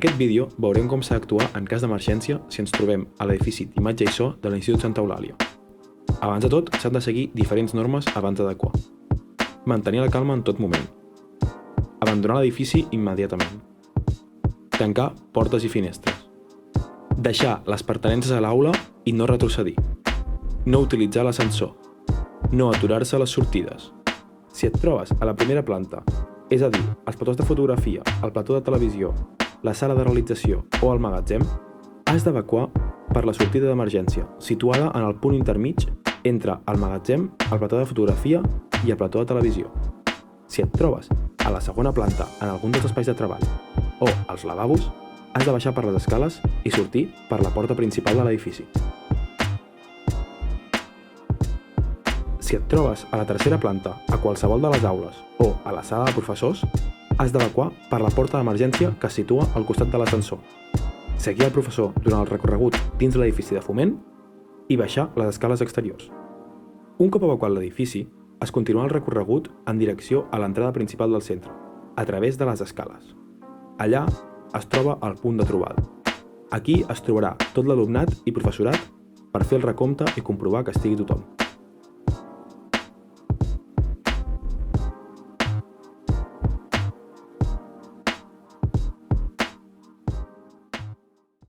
aquest vídeo veurem com s'ha d'actuar en cas d'emergència si ens trobem a l'edifici d'imatge i so de l'Institut Santa Eulàlia. Abans de tot, s'han de seguir diferents normes abans d'adequar. Mantenir la calma en tot moment. Abandonar l'edifici immediatament. Tancar portes i finestres. Deixar les pertinences a l'aula i no retrocedir. No utilitzar l'ascensor. No aturar-se a les sortides. Si et trobes a la primera planta, és a dir, els platós de fotografia, el plató de televisió, la sala de realització o el magatzem, has d'evacuar per la sortida d'emergència, situada en el punt intermig entre el magatzem, el plató de fotografia i el plató de televisió. Si et trobes a la segona planta en algun dels espais de treball o als lavabos, has de baixar per les escales i sortir per la porta principal de l'edifici. Si et trobes a la tercera planta, a qualsevol de les aules o a la sala de professors, has d'evacuar per la porta d'emergència que es situa al costat de l'ascensor, seguir el professor durant el recorregut dins l'edifici de foment i baixar les escales exteriors. Un cop evacuat l'edifici, es continua el recorregut en direcció a l'entrada principal del centre, a través de les escales. Allà es troba el punt de trobada. Aquí es trobarà tot l'alumnat i professorat per fer el recompte i comprovar que estigui tothom.